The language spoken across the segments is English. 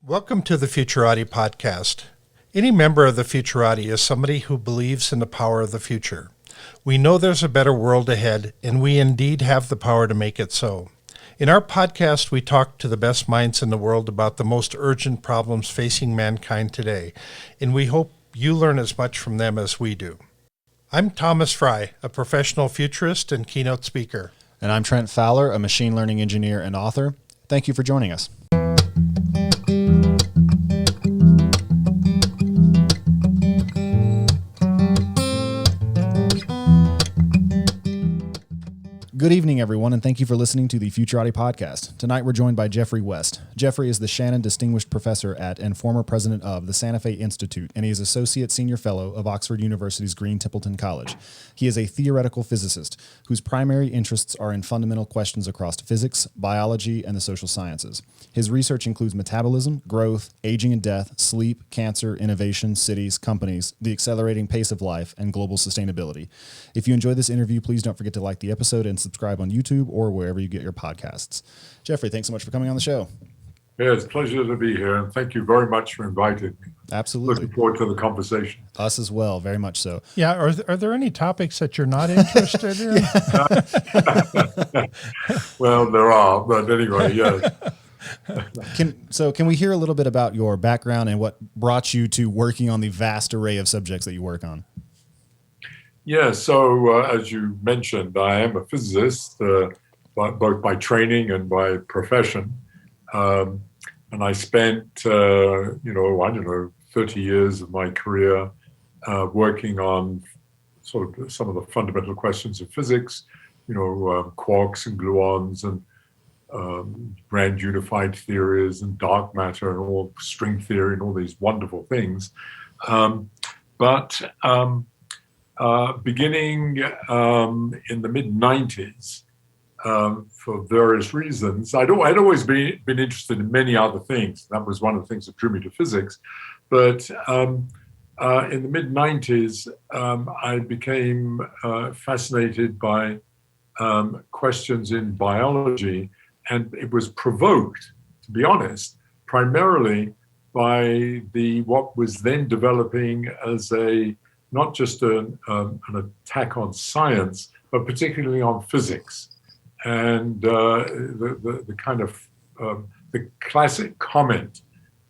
Welcome to the Futurati podcast. Any member of the Futurati is somebody who believes in the power of the future. We know there's a better world ahead, and we indeed have the power to make it so. In our podcast, we talk to the best minds in the world about the most urgent problems facing mankind today, and we hope you learn as much from them as we do. I'm Thomas Fry, a professional futurist and keynote speaker. And I'm Trent Fowler, a machine learning engineer and author. Thank you for joining us. Good evening, everyone, and thank you for listening to the Futurati podcast. Tonight, we're joined by Geoffrey West. Geoffrey is the Shannon Distinguished Professor at and former president of the Santa Fe Institute, and he is Associate Senior Fellow of Oxford University's Green Templeton College. He is a theoretical physicist whose primary interests are in fundamental questions across physics, biology, and the social sciences. His research includes metabolism, growth, aging and death, sleep, cancer, innovation, cities, companies, the accelerating pace of life, and global sustainability. If you enjoyed this interview, please don't forget to like the episode and subscribe on YouTube or wherever you get your podcasts. Geoffrey, thanks so much for coming on the show. Yeah, it's a pleasure to be here, and thank you very much for inviting me. Absolutely. Looking forward to the conversation. Us as well, very much so. Yeah, are there any topics that you're not interested in? Well, there are, but anyway, yeah. Can we hear a little bit about your background and what brought you to working on the vast array of subjects that you work on? Yeah, so as you mentioned, I am a physicist, both by training and by profession. And I spent, 30 years of my career working on sort of some of the fundamental questions of physics, quarks and gluons and grand unified theories and dark matter and all string theory and all these wonderful things. Beginning in the mid-90s, for various reasons, I'd always been interested in many other things. That was one of the things that drew me to physics. But in the mid-90s, I became fascinated by questions in biology, and it was provoked, to be honest, primarily by what was then developing as not just an attack on science, but particularly on physics. And the kind of the classic comment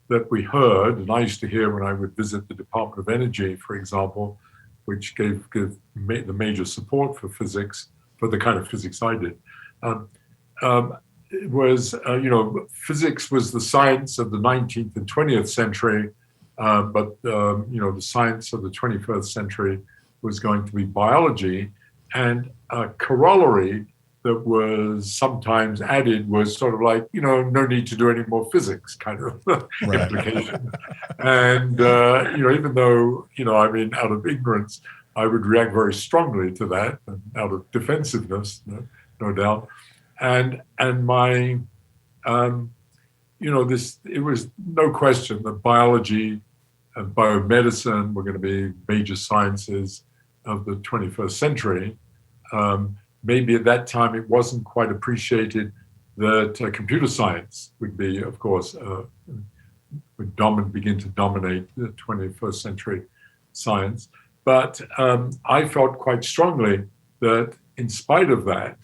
that we heard, and I used to hear when I would visit the Department of Energy, for example, which gave the major support for physics, for the kind of physics I did, was, physics was the science of the 19th and 20th century, but the science of the 21st century was going to be biology. And a corollary that was sometimes added was sort of like, no need to do any more physics kind of implication. And, even though, out of ignorance, I would react very strongly to that, out of defensiveness, no doubt. And my, it was no question that biology and biomedicine were going to be major sciences of the 21st century. Maybe at that time it wasn't quite appreciated that computer science would be, of course, begin to dominate the 21st century science. But I felt quite strongly that in spite of that,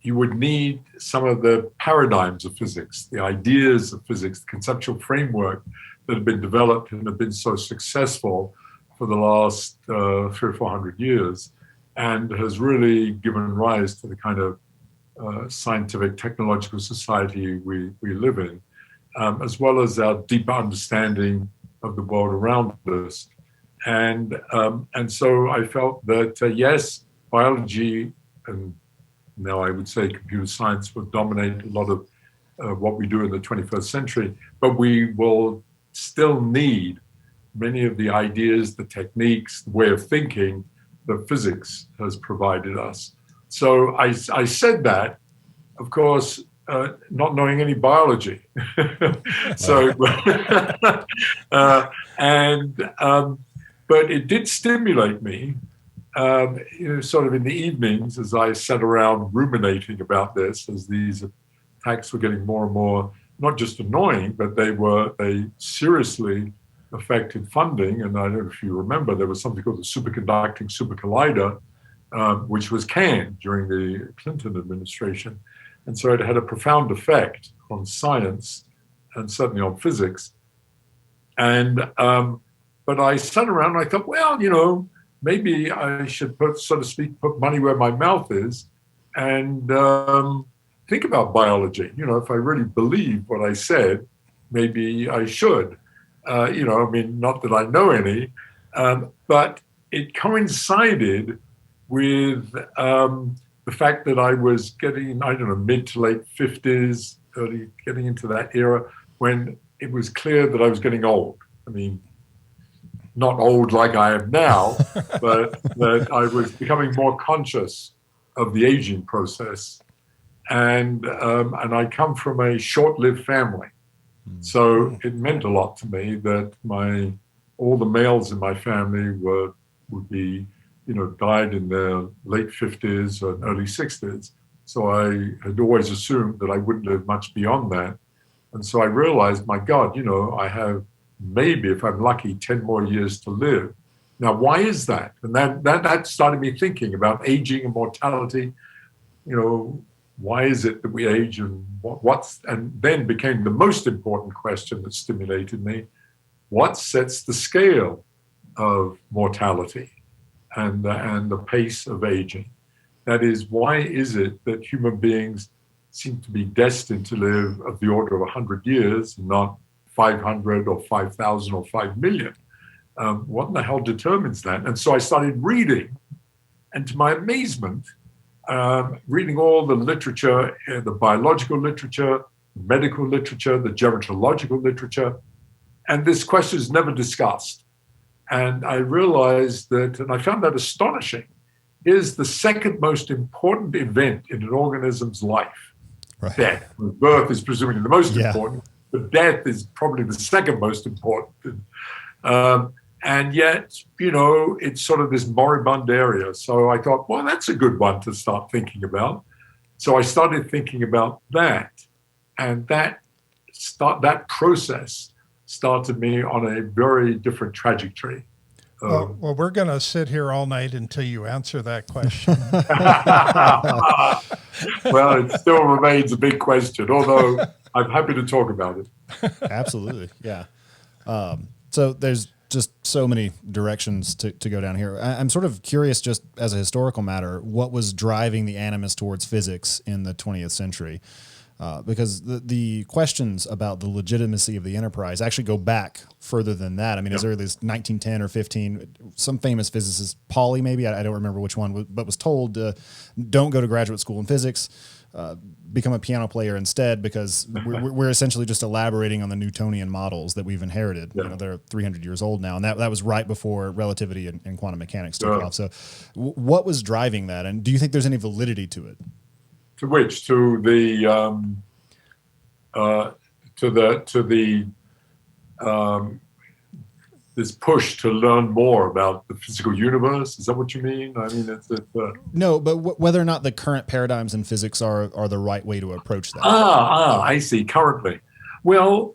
you would need some of the paradigms of physics, the ideas of physics, the conceptual framework that have been developed and have been so successful for the last 300 or 400 years, and has really given rise to the kind of scientific technological society we live in, as well as our deeper understanding of the world around us. And so I felt that, yes, biology, and now I would say computer science, will dominate a lot of what we do in the 21st century, but we will still need many of the ideas, the techniques, the way of thinking that physics has provided us. So I said that, of course, not knowing any biology. But it did stimulate me, sort of in the evenings as I sat around ruminating about this, as these attacks were getting more and more not just annoying, but they seriously affected funding. And I don't know if you remember, there was something called the superconducting super collider, which was canned during the Clinton administration. And so it had a profound effect on science and certainly on physics. And but I sat around and I thought, well, maybe I should put, so to speak, put money where my mouth is and think about biology. If I really believe what I said, maybe I should. Not that I know any, but it coincided with the fact that I was getting, mid to late 50s, getting into that era when it was clear that I was getting old. Not old like I am now, but that I was becoming more conscious of the aging process. And I come from a short-lived family. So it meant a lot to me that all the males in my family would be, died in their late 50s or early 60s. So I had always assumed that I wouldn't live much beyond that. And so I realized, my God, I have maybe, if I'm lucky, 10 more years to live. Now, why is that? And that started me thinking about aging and mortality. Why is it that we age, and and then became the most important question that stimulated me: what sets the scale of mortality and the pace of aging? That is, why is it that human beings seem to be destined to live of the order of 100 years, not 500 or 5,000 or 5 million? What in the hell determines that? And so I started reading, and to my amazement, reading all the literature, the biological literature, medical literature, the gerontological literature, and this question is never discussed. And I realized that, and I found that astonishing, is the second most important event in an organism's life. Right. Death. Birth is presumably the most important, but death is probably the second most important. And yet, it's sort of this moribund area. So I thought, well, that's a good one to start thinking about. So I started thinking about that. And that process started me on a very different trajectory. Well, we're going to sit here all night until you answer that question. Well, it still remains a big question, although I'm happy to talk about it. Absolutely. Yeah. So there's just so many directions to go down here. I'm sort of curious, just as a historical matter, what was driving the animus towards physics in the 20th century? Because the questions about the legitimacy of the enterprise actually go back further than that. As early as 1910 or 15, some famous physicist, Pauli maybe, I don't remember which one, but was told, don't go to graduate school in physics, become a piano player instead, because we're essentially just elaborating on the Newtonian models that we've inherited. Yeah. They're 300 years old now, and that was right before relativity and quantum mechanics took off. So what was driving that, and do you think there's any validity to it? To which? To this push to learn more about the physical universe? Is that what you mean? No, but whether or not the current paradigms in physics are the right way to approach that. I see. Currently, well,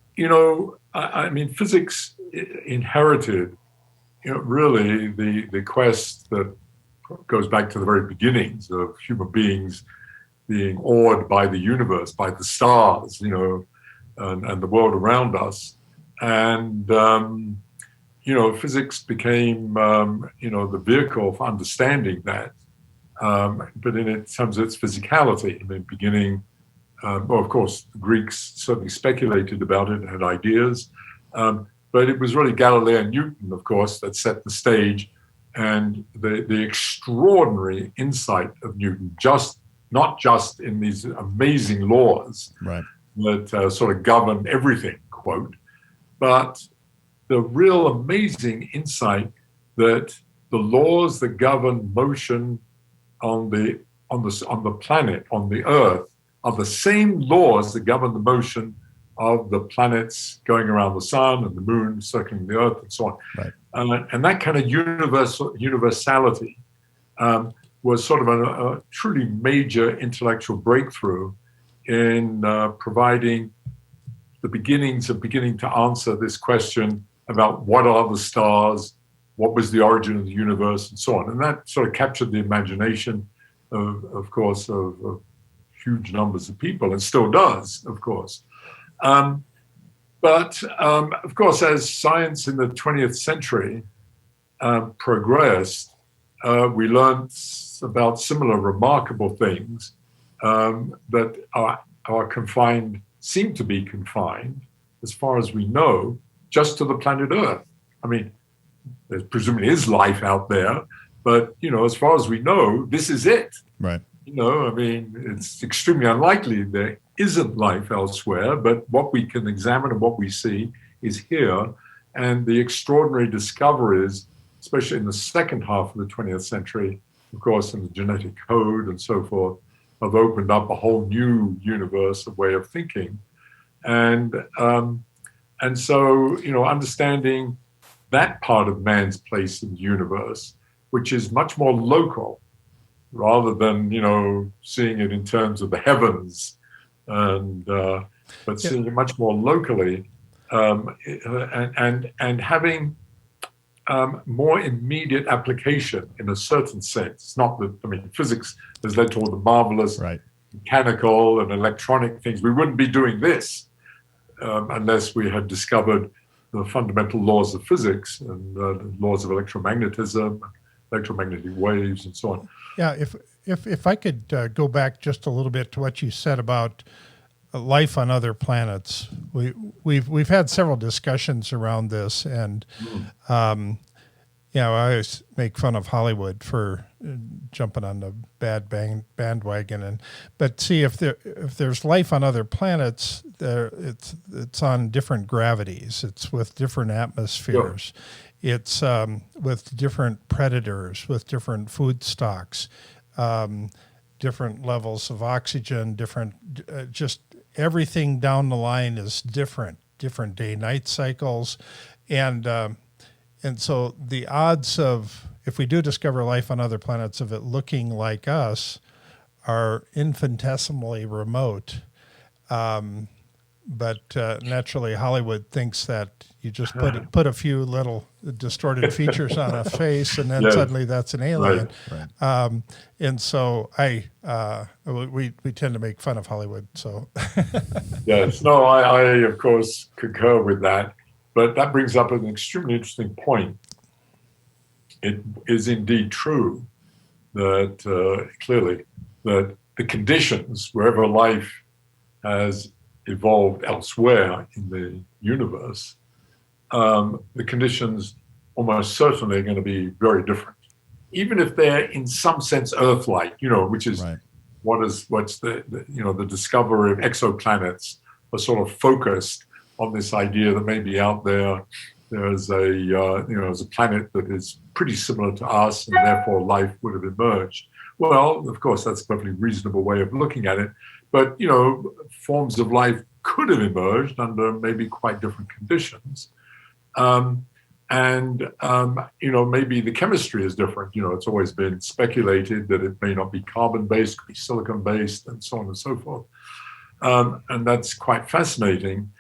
physics inherited, really the quest that goes back to the very beginnings of human beings being awed by the universe, by the stars, and the world around us. And, physics became, the vehicle for understanding that. But in terms of its physicality, beginning, of course, the Greeks certainly speculated about it and had ideas. But it was really Galileo and Newton, of course, that set the stage, and the extraordinary insight of Newton, not just in these amazing laws that sort of govern everything, quote, but the real amazing insight that the laws that govern motion on the planet, on the Earth, are the same laws that govern the motion of the planets going around the sun and the moon circling the Earth and so on. Right. And that kind of universality was sort of a truly major intellectual breakthrough in providing the beginnings of beginning to answer this question about what are the stars, what was the origin of the universe, and so on. And that sort of captured the imagination of course, of huge numbers of people, and still does, of course. But of course, as science in the 20th century progressed, we learned about similar remarkable things that are confined, seem to be confined, as far as we know, just to the planet Earth. I mean, there presumably is life out there, but, as far as we know, this is it. Right. I mean, it's extremely unlikely there isn't life elsewhere, but what we can examine and what we see is here. And the extraordinary discoveries, especially in the second half of the 20th century, of course, in the genetic code and so forth, have opened up a whole new universe, a way of thinking. And so, understanding that part of man's place in the universe, which is much more local, rather than, seeing it in terms of the heavens, but seeing it much more locally, and having more immediate application in a certain sense. It's not that, physics has led to all the marvelous mechanical and electronic things. We wouldn't be doing this unless we had discovered the fundamental laws of physics and the laws of electromagnetism, electromagnetic waves, and so on. Yeah, if I could go back just a little bit to what you said about life on other planets. We've had several discussions around this, and I always make fun of Hollywood for jumping on the bad bandwagon. But see, if there's life on other planets, it's on different gravities. It's with different atmospheres. Sure. It's with different predators, with different food stocks, different levels of oxygen, different just everything down the line is different day-night cycles, and so the odds of, if we do discover life on other planets, of it looking like us are infinitesimally remote. But naturally, Hollywood thinks that you just put a few little distorted features on a face, and then suddenly that's an alien. Right. And so we tend to make fun of Hollywood. So yes, no, I of course concur with that. But that brings up an extremely interesting point. It is indeed true that clearly that the conditions wherever life has evolved elsewhere in the universe, the conditions almost certainly are going to be very different, even if they're in some sense Earth-like, which is what's the discovery of exoplanets are sort of focused on this idea that maybe out there there's a planet that is pretty similar to us, and therefore life would have emerged. Well, of course, that's a perfectly reasonable way of looking at it. But, forms of life could have emerged under maybe quite different conditions. Maybe the chemistry is different. It's always been speculated that it may not be carbon-based, could be silicon-based, and so on and so forth. And that's quite fascinating.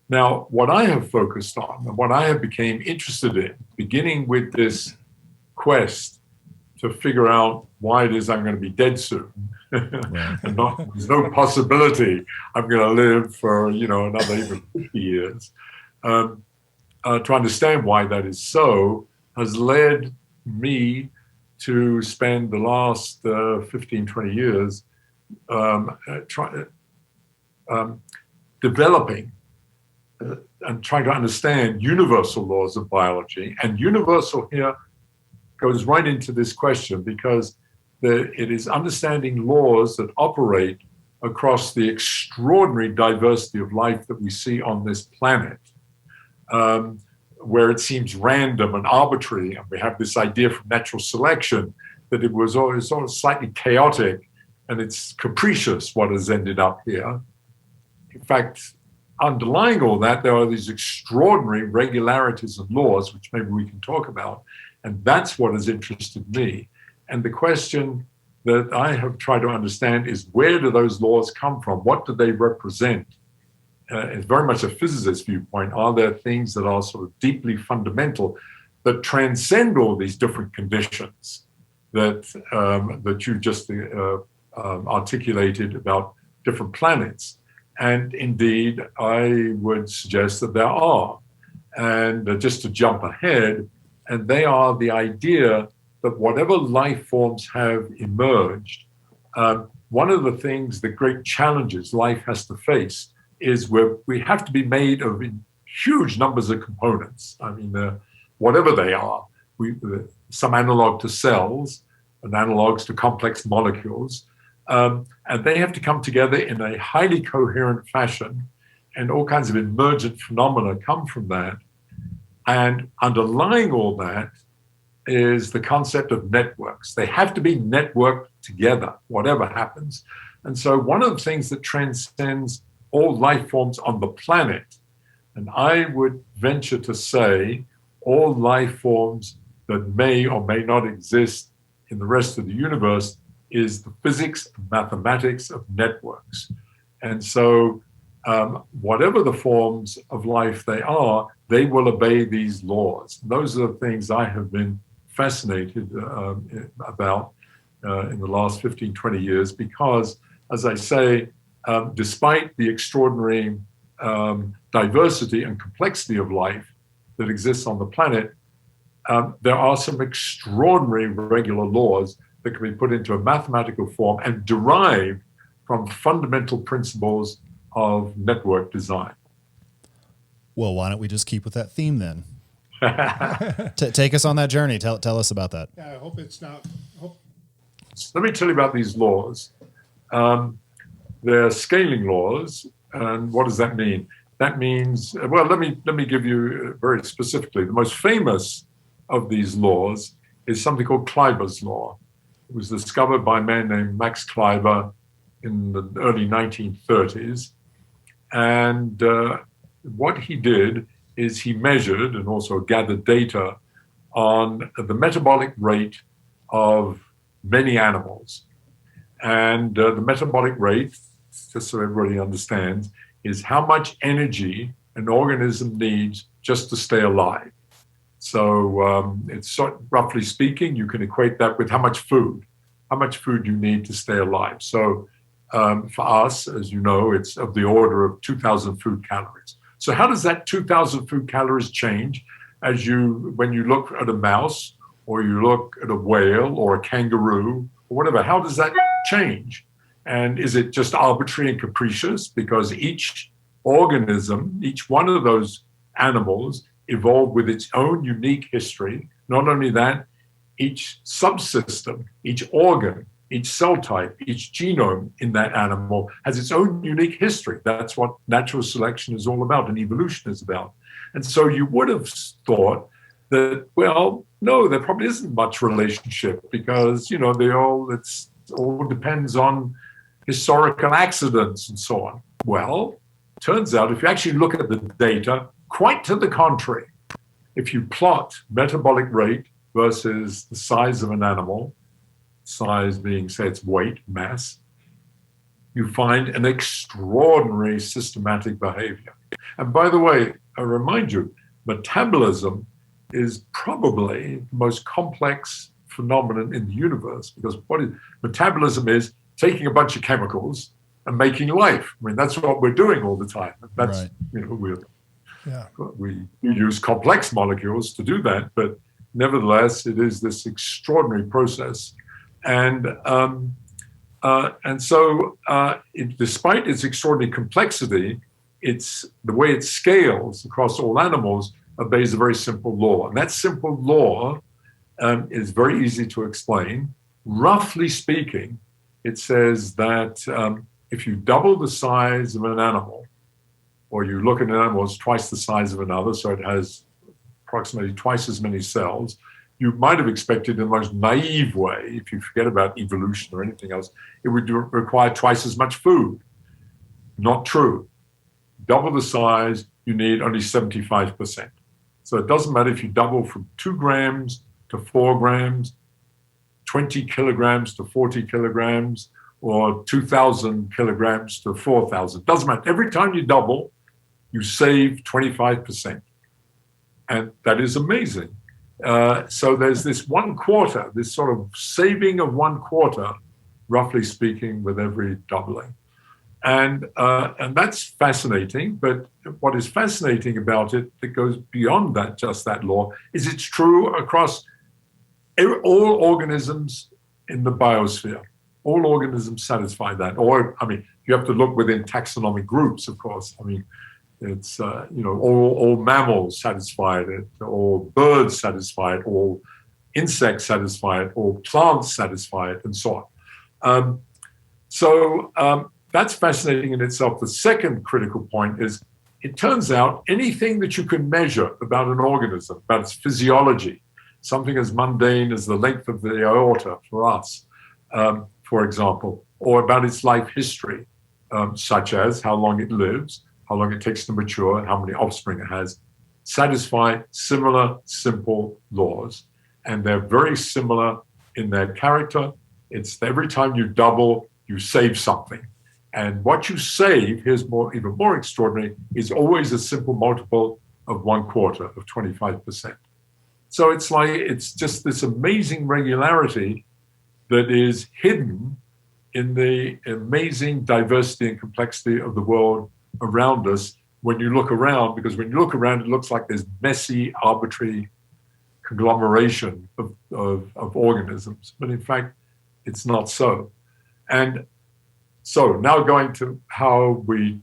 Now, what I have focused on and what I have become interested in, beginning with this quest to figure out why it is I'm going to be dead soon, and there's no possibility I'm going to live for another even 50 years. To understand why that is so has led me to spend the last 15, 20 years developing and trying to understand universal laws of biology. And universal here goes right into this question, because it is understanding laws that operate across the extraordinary diversity of life that we see on this planet, where it seems random and arbitrary. And we have this idea from natural selection that it was always sort of slightly chaotic and it's capricious what has ended up here. In fact, underlying all that, there are these extraordinary regularities and laws, which maybe we can talk about. And that's what has interested me. And the question that I have tried to understand is, where do those laws come from? What do they represent? it's very much a physicist viewpoint, are there things that are sort of deeply fundamental that transcend all these different conditions that you just articulated about different planets? And indeed, I would suggest that there are. And just to jump ahead, and they are the idea that whatever life forms have emerged, one of the things, the great challenges life has to face is where we have to be made of huge numbers of components. I mean, whatever they are, some analog to cells and analogs to complex molecules, and they have to come together in a highly coherent fashion, and all kinds of emergent phenomena come from that. And underlying all that is the concept of networks. They have to be networked together, whatever happens. And so one of the things that transcends all life forms on the planet, and I would venture to say all life forms that may or may not exist in the rest of the universe, is the physics and mathematics of networks. And so whatever the forms of life they are, they will obey these laws. Those are the things I have been fascinated about in the last 15, 20 years, because, as I say, despite the extraordinary diversity and complexity of life that exists on the planet, there are some extraordinary regular laws that can be put into a mathematical form and derived from fundamental principles of network design. Well, why don't we just keep with that theme then? Take us on that journey. Tell us about that. Yeah, I hope it's not. So let me tell you about these laws. They're scaling laws, and what does that mean? That means, well, let me give you very specifically. The most famous of these laws is something called Kleiber's law. It was discovered by a man named Max Kleiber in the early 1930s, and what he did is he measured and also gathered data on the metabolic rate of many animals. And the metabolic rate, just so everybody understands, is how much energy an organism needs just to stay alive. So it's roughly speaking, you can equate that with how much food you need to stay alive. So for us, as you know, it's of the order of 2,000 food calories. So how does that 2,000 food calories change when you look at a mouse, or you look at a whale or a kangaroo or whatever? How does that change? And is it just arbitrary and capricious? Because each organism, each one of those animals evolved with its own unique history. Not only that, each subsystem, each organ, each cell type, each genome in that animal has its own unique history. That's what natural selection is all about and evolution is about. And so you would have thought that, well, no, there probably isn't much relationship because, it all depends on historical accidents and so on. Well, turns out if you actually look at the data, quite to the contrary. If you plot metabolic rate versus the size of an animal, size being, say, its weight, mass, you find an extraordinary systematic behavior. And by the way, I remind you, metabolism is probably the most complex phenomenon in the universe, because metabolism is taking a bunch of chemicals and making life. I mean, that's what we're doing all the time. That's, right. We use complex molecules to do that, but nevertheless, it is this extraordinary process. And so, despite its extraordinary complexity, the way it scales across all animals obeys a very simple law. And that simple law is very easy to explain. Roughly speaking, it says that if you double the size of an animal, or you look at an animal that's twice the size of another, so it has approximately twice as many cells, you might have expected in the most naive way, if you forget about evolution or anything else, it would require twice as much food. Not true. Double the size, you need only 75%. So it doesn't matter if you double from 2 grams to 4 grams, 20 kilograms to 40 kilograms, or 2,000 kilograms to 4,000. Doesn't matter. Every time you double, you save 25%. And that is amazing. So there's this 1/4, this sort of saving of 1/4, roughly speaking, with every doubling. And that's fascinating. But what is fascinating about it that goes beyond that, just that law, is it's true across all organisms in the biosphere. All organisms satisfy that. Or, I mean, you have to look within taxonomic groups, of course. I mean, it's, all mammals satisfy it, all birds satisfy it, all insects satisfy it, all plants satisfy it, and so on. That's fascinating in itself. The second critical point is, it turns out anything that you can measure about an organism, about its physiology, something as mundane as the length of the aorta for us, for example, or about its life history, such as how long it lives, how long it takes to mature, how many offspring it has, satisfy similar simple laws. And they're very similar in their character. It's every time you double, you save something. And what you save, here's even more extraordinary, is always a simple multiple of 1/4 of 25%. So it's just this amazing regularity that is hidden in the amazing diversity and complexity of the world around us when you look around, because when you look around, it looks like there's messy, arbitrary conglomeration of organisms. But in fact, it's not so. And so now going to how we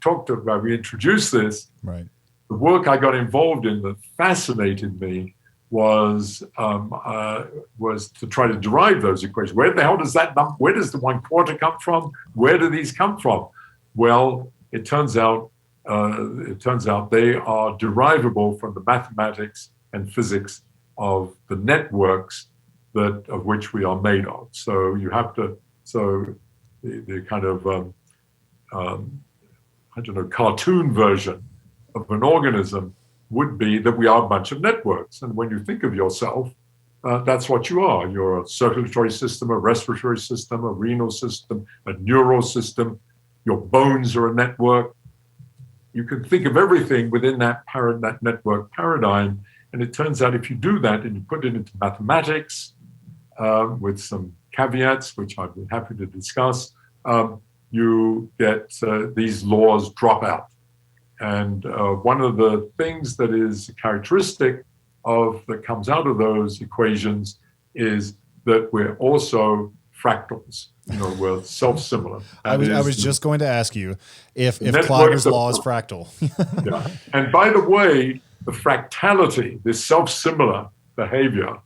introduced this, right. The work I got involved in that fascinated me was to try to derive those equations. Where the hell does where does the 1/4 come from? Where do these come from? Well, it turns out they are derivable from the mathematics and physics of the networks of which we are made of. So you have to, the kind of, cartoon version of an organism would be that we are a bunch of networks. And when you think of yourself, that's what you are. You're a circulatory system, a respiratory system, a renal system, a neural system. Your bones are a network. You can think of everything within that network paradigm. And it turns out if you do that and you put it into mathematics with some caveats, which I'd be happy to discuss, you get these laws drop out. And one of the things that is characteristic that comes out of those equations is that we're also fractals. We're self-similar. I was just going to ask you if Clybur's law is fractal. Yeah. And by the way, the fractality, this self-similar behavior,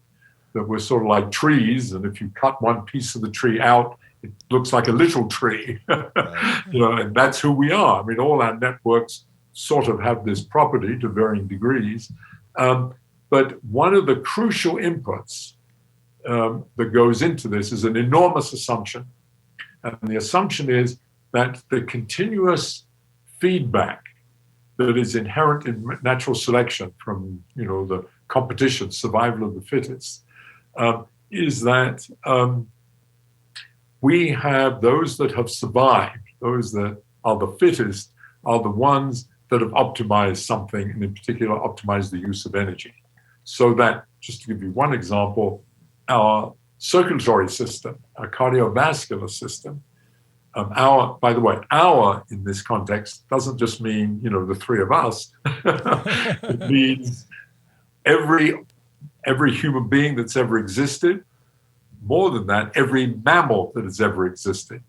that we're sort of like trees, and if you cut one piece of the tree out, it looks like a little tree. Right. And that's who we are. I mean, all our networks sort of have this property to varying degrees. But one of the crucial inputs that goes into this is an enormous assumption. And the assumption is that the continuous feedback that is inherent in natural selection from, the competition, survival of the fittest, is that we have those that have survived, those that are the fittest, are the ones that have optimized something, and in particular, optimized the use of energy. So that, just to give you one example, our circulatory system, our cardiovascular system, by the way, our in this context doesn't just mean, the three of us. It means every human being that's ever existed. More than that, every mammal that has ever existed.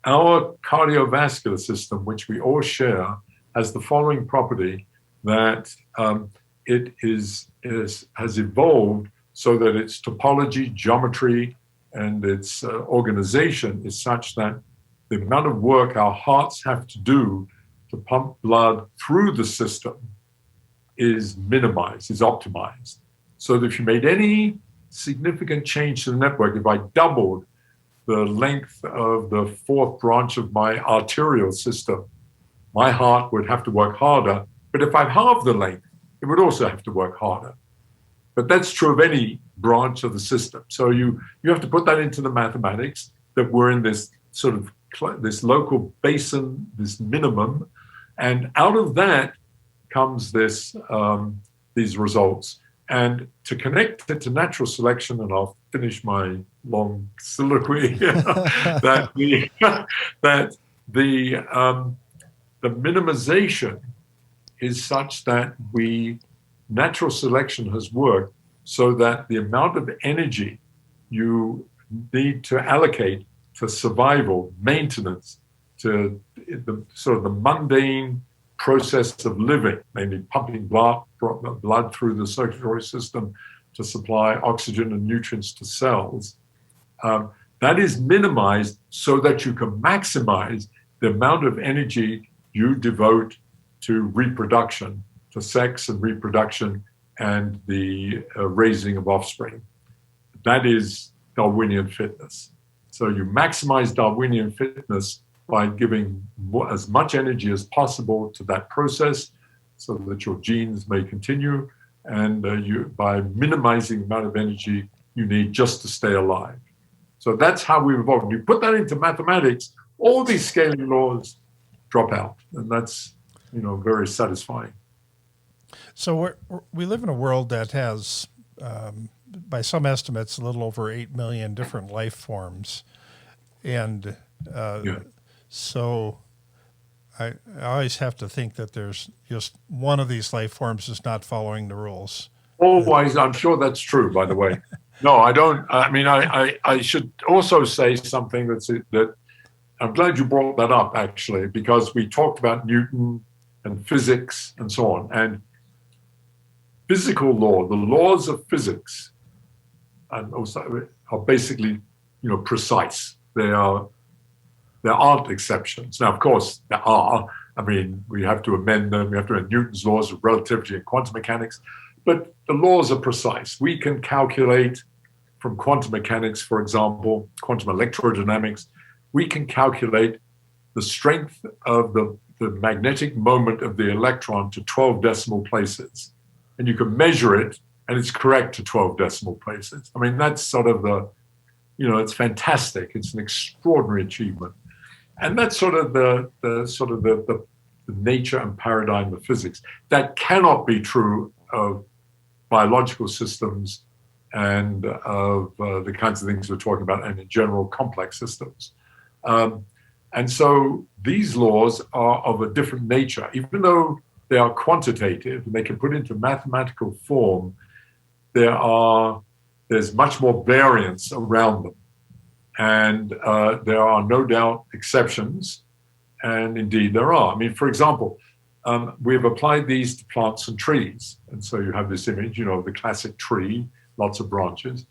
Our cardiovascular system, which we all share, has the following property that it has evolved so that its topology, geometry, and its organization is such that the amount of work our hearts have to do to pump blood through the system is minimized, is optimized. So that if you made any significant change to the network, if I doubled the length of the fourth branch of my arterial system, my heart would have to work harder. But if I halved the length, it would also have to work harder. But that's true of any branch of the system. So you have to put that into the mathematics, that we're in this sort of this local basin, this minimum, And out of that comes these results. And to connect it to natural selection, and I'll finish my long soliloquy, that the minimization is such that natural selection has worked so that the amount of energy you need to allocate to survival, maintenance, to the sort of the mundane process of living, mainly pumping blood through the circulatory system to supply oxygen and nutrients to cells, that is minimized so that you can maximize the amount of energy you devote to reproduction, to sex and reproduction, and the raising of offspring. That is Darwinian fitness. So you maximize Darwinian fitness by giving as much energy as possible to that process so that your genes may continue, and by minimizing the amount of energy you need just to stay alive. So that's how we evolved. When you put that into mathematics, all these scaling laws drop out, and that's very satisfying. So we live in a world that has, by some estimates, a little over 8 million different life forms. And so I always have to think that there's just one of these life forms is not following the rules. Always, I'm sure that's true, by the way. No, I don't. I mean, I should also say something that I'm glad you brought that up, actually, because we talked about Newton and physics and so on. And physical law, the laws of physics, and also are basically, precise. There aren't exceptions. Now, of course, there are. I mean, we have to amend them. We have to amend Newton's laws of relativity and quantum mechanics. But the laws are precise. We can calculate from quantum mechanics, for example, quantum electrodynamics, we can calculate the strength of the magnetic moment of the electron to 12 decimal places. And you can measure it, and it's correct to 12 decimal places. I mean, that's sort of it's fantastic. It's an extraordinary achievement. And that's sort of the nature and paradigm of physics. That cannot be true of biological systems and of the kinds of things we're talking about, and in general, complex systems. And so these laws are of a different nature. Even though they are quantitative and they can put into mathematical form, there's much more variance around them. And there are no doubt exceptions, and indeed there are. I mean, for example, we've applied these to plants and trees. And so you have this image, of the classic tree, lots of branches.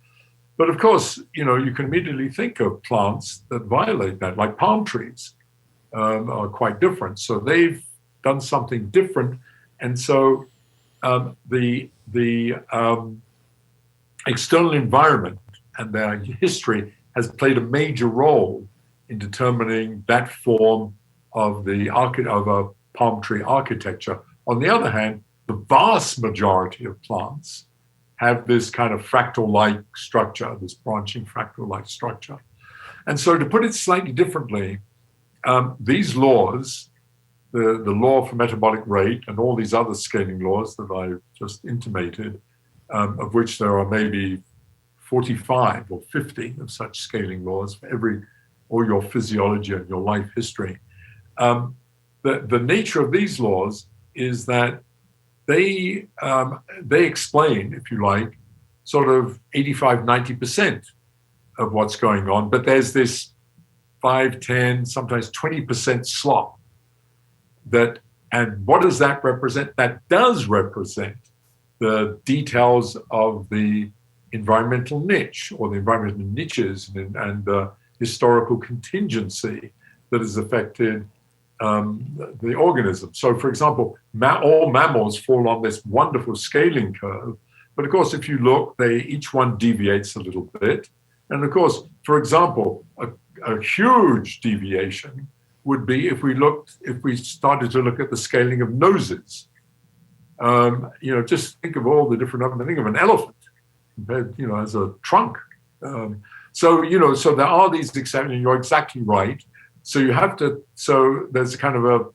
But of course, you can immediately think of plants that violate that, like palm trees are quite different. So they've done something different. And so the external environment and their history has played a major role in determining that form of a palm tree architecture. On the other hand, the vast majority of plants have this kind of fractal-like structure, this branching fractal-like structure. And so to put it slightly differently, these laws, the law for metabolic rate and all these other scaling laws that I just intimated, of which there are maybe 45 or 50 of such scaling laws for all your physiology and your life history. The nature of these laws is that they explain, if you like, sort of 85, 90% of what's going on, but there's this 5, 10, sometimes 20% slop. And what does that represent? That does represent the details of the environmental niche or the environmental niches and the historical contingency that has affected the organism. So, for example, all mammals fall on this wonderful scaling curve. But of course, if you look, each one deviates a little bit. And of course, for example, a huge deviation would be if we started to look at the scaling of noses. Just think of all the different, think of an elephant compared, as a trunk. So there are these exceptions, you're exactly right. So there's kind of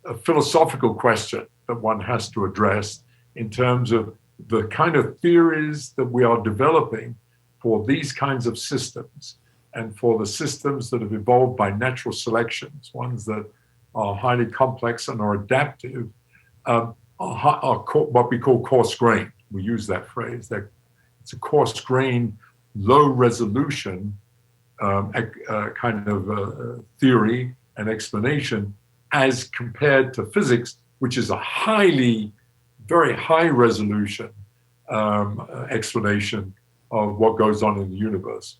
a philosophical question that one has to address in terms of the kind of theories that we are developing for these kinds of systems and for the systems that have evolved by natural selections, ones that are highly complex and are adaptive, are what we call coarse-grained. We use that phrase. It's a coarse-grained, low-resolution kind of theory and explanation as compared to physics, which is a very high-resolution explanation of what goes on in the universe.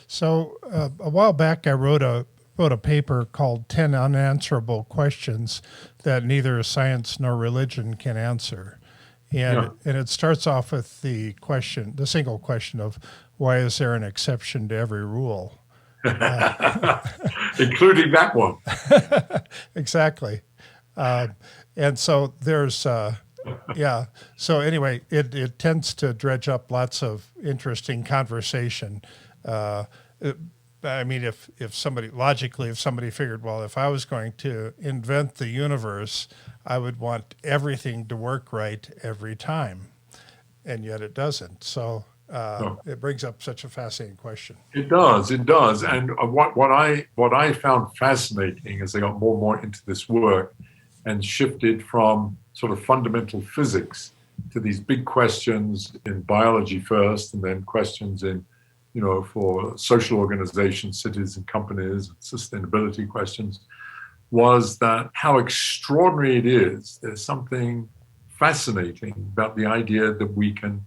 So a while back, I wrote a paper called 10 Unanswerable Questions that neither science nor religion can answer. And it starts off with the single question of, why is there an exception to every rule? Including that one. Exactly. And so there's, So anyway, it tends to dredge up lots of interesting conversation. I mean, if somebody figured, well, if I was going to invent the universe, I would want everything to work right every time, and yet it doesn't. So it brings up such a fascinating question. It does. And what I found fascinating as I got more and more into this work and shifted from sort of fundamental physics to these big questions in biology first, and then questions in, for social organizations, cities and companies, and sustainability questions, was that how extraordinary it is. There's something fascinating about the idea that we can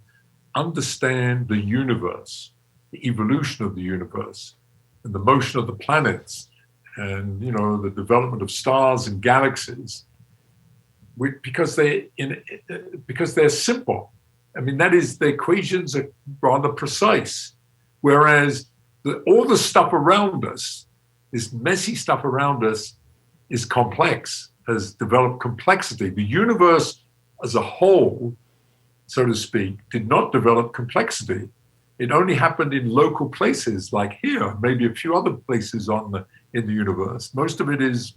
understand the universe, the evolution of the universe, and the motion of the planets, and the development of stars and galaxies, because they're simple. I mean, that is, the equations are rather precise, whereas all the stuff around us, this messy stuff around us, is complex, has developed complexity. The universe as a whole, so to speak, did not develop complexity. It only happened in local places like here, maybe a few other places in the universe. Most of it is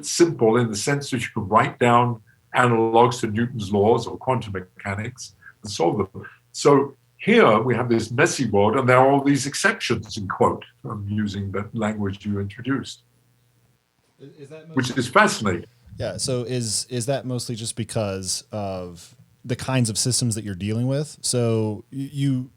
simple in the sense that you can write down analogs to Newton's laws or quantum mechanics and solve them. So here we have this messy world, and there are all these exceptions, in quote, from using the language you introduced, which is fascinating. Yeah. So is that mostly just because of the kinds of systems that you're dealing with? So you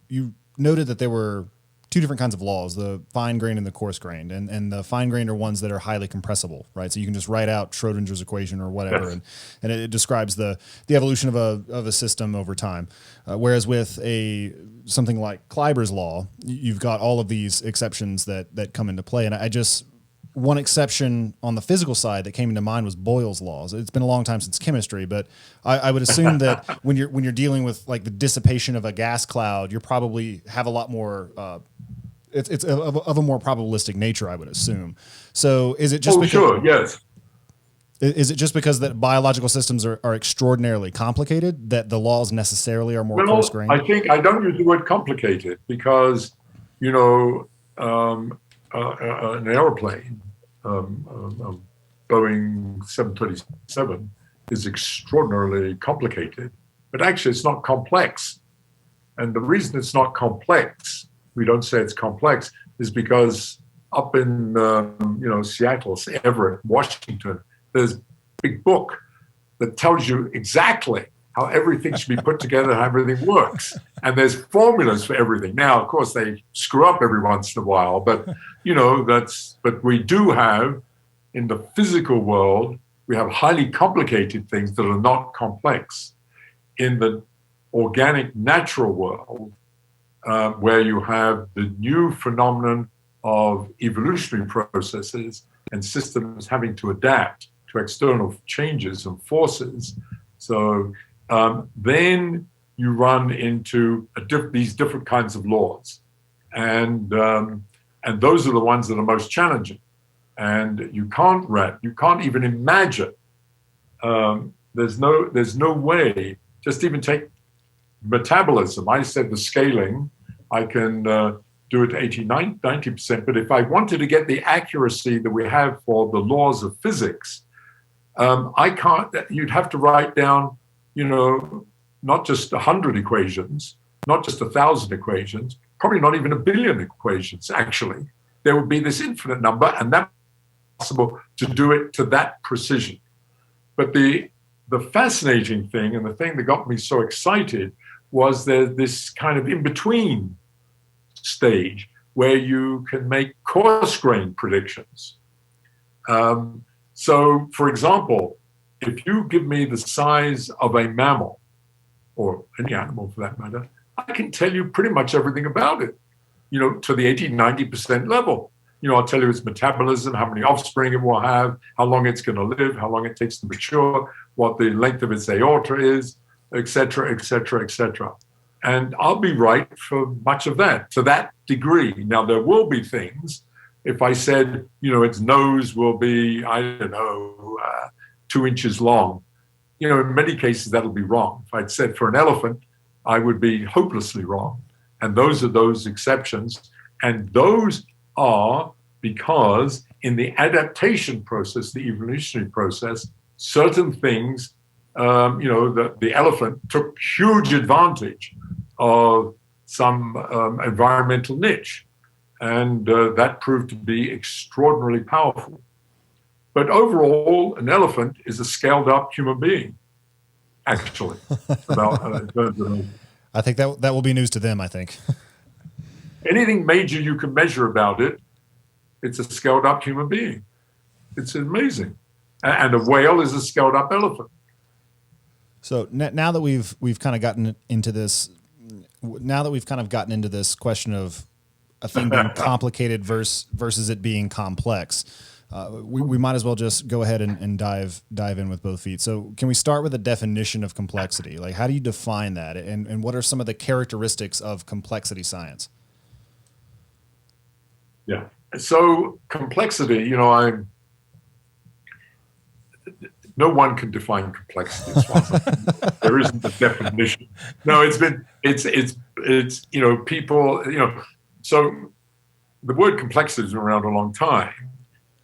noted that there were two different kinds of laws, the fine-grained and the coarse-grained, and the fine-grained are ones that are highly compressible, right? So you can just write out Schrodinger's equation or whatever, Yes. and it describes the evolution of a system over time. Whereas with something like Kleiber's law, you've got all of these exceptions that come into play. And one exception on the physical side that came into mind was Boyle's laws. It's been a long time since chemistry, but I would assume that when you're dealing with like the dissipation of a gas cloud, you probably have a lot more. It's of a more probabilistic nature, I would assume. So is it just sure, yes. Is it just because that biological systems are extraordinarily complicated that the laws necessarily are more coarse-grained? I think I don't use the word complicated because, an airplane, Boeing 737, is extraordinarily complicated, but actually it's not complex. And the reason it's not complex, we don't say it's complex, is because up in Seattle, Everett, Washington, there's a big book that tells you exactly how everything should be put together, how everything works. And there's formulas for everything. Now, of course, they screw up every once in a while, but but we do have, in the physical world, we have highly complicated things that are not complex. In the organic natural world, where you have the new phenomenon of evolutionary processes and systems having to adapt to external changes and forces. So then you run into these different kinds of laws. And those are the ones that are most challenging. And you can't even imagine. There's no way, just even take metabolism. I said the scaling. I can do it 90%. But if I wanted to get the accuracy that we have for the laws of physics, I can't, you'd have to write down, not just 100 equations, not just 1,000 equations, probably not even 1 billion equations, actually. There would be this infinite number, and that's possible to do it to that precision. But the fascinating thing, and the thing that got me so excited, was there's this kind of in-between stage where you can make coarse-grained predictions. So, for example, if you give me the size of a mammal, or any animal for that matter, I can tell you pretty much everything about it, to the 80-90% level. I'll tell you its metabolism, how many offspring it will have, how long it's going to live, how long it takes to mature, what the length of its aorta is, et cetera, et cetera, et cetera. And I'll be right for much of that, to that degree. Now, there will be things, if I said, its nose will be, 2 inches long, in many cases, that'll be wrong. If I'd said for an elephant, I would be hopelessly wrong. And those are those exceptions. And those are because in the adaptation process, the evolutionary process, certain things, the elephant took huge advantage of some environmental niche. And that proved to be extraordinarily powerful. But overall, an elephant is a scaled up human being, actually. I think that will be news to them, I think. Anything major you can measure about it, it's a scaled up human being. It's amazing. And a whale is a scaled up elephant. So now that we've kind of gotten into this, question of a thing being complicated versus it being complex, we might as well just go ahead and dive in with both feet. So can we start with a definition of complexity? Like, how do you define that? And what are some of the characteristics of complexity science? Yeah. So complexity, no one can define complexity as far as there isn't a definition. No, it's people, so the word complexity has been around a long time,